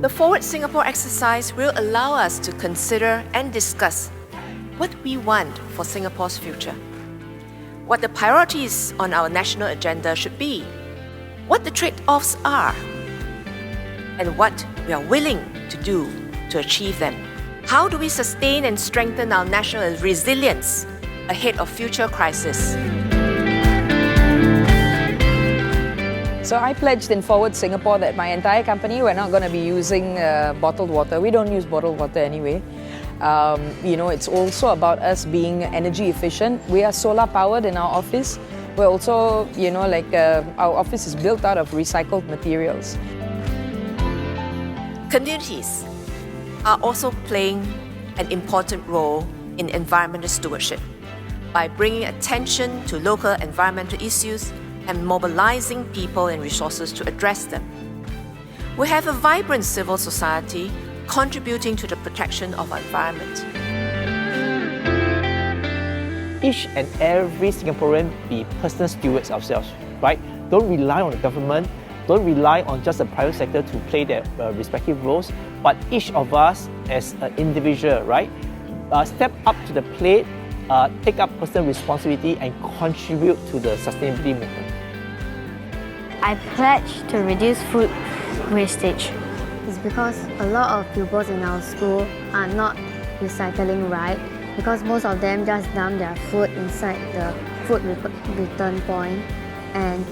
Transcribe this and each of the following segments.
The Forward Singapore exercise will allow us to consider and discuss what we want for Singapore's future, what the priorities on our national agenda should be, what the trade-offs are, and what we are willing to do to achieve them. How do we sustain and strengthen our national resilience ahead of future crises? So I pledged in Forward Singapore that my entire company, we're not going to be using bottled water. We don't use bottled water anyway. It's also about us being energy efficient. We are solar powered in our office. We're also, our office is built out of recycled materials. Communities are also playing an important role in environmental stewardship by bringing attention to local environmental issues and mobilizing people and resources to address them. We have a vibrant civil society contributing to the protection of our environment. Each and every Singaporean be personal stewards ourselves, right? Don't rely on the government, don't rely on just the private sector to play their respective roles, but each of us as an individual, right? Step up to the plate, take up personal responsibility and contribute to the sustainability movement. I pledge to reduce food wastage. It's because a lot of pupils in our school are not recycling right, because most of them just dump their food inside the food return point, and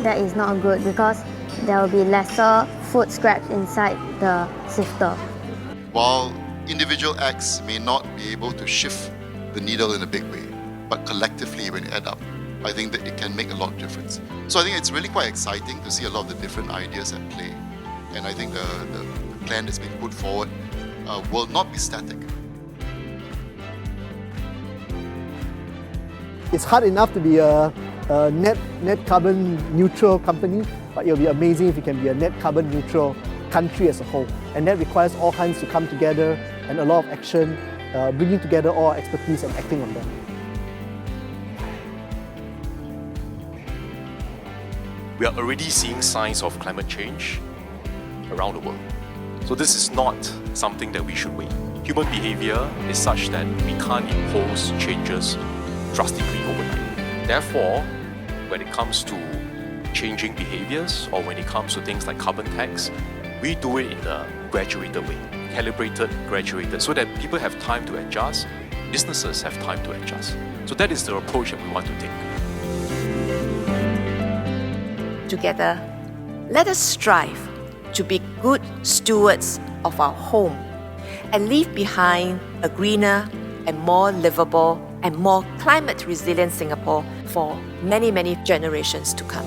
that is not good because there will be lesser food scraps inside the sifter. While individual acts may not be able to shift the needle in a big way, but collectively when it adds up, I think that it can make a lot of difference. So I think it's really quite exciting to see a lot of the different ideas at play. And I think the plan that's been put forward will not be static. It's hard enough to be a net carbon neutral company, but it'll be amazing if we can be a net carbon neutral country as a whole. And that requires all hands to come together and a lot of action, bringing together all our expertise and acting on them. We are already seeing signs of climate change around the world. So this is not something that we should wait. Human behavior is such that we can't impose changes drastically overnight. Therefore, when it comes to changing behaviors or when it comes to things like carbon tax, we do it in a graduated way, calibrated, graduated, so that people have time to adjust, businesses have time to adjust. So that is the approach that we want to take. Together, let us strive to be good stewards of our home and leave behind a greener and more livable and more climate resilient Singapore for many, many generations to come.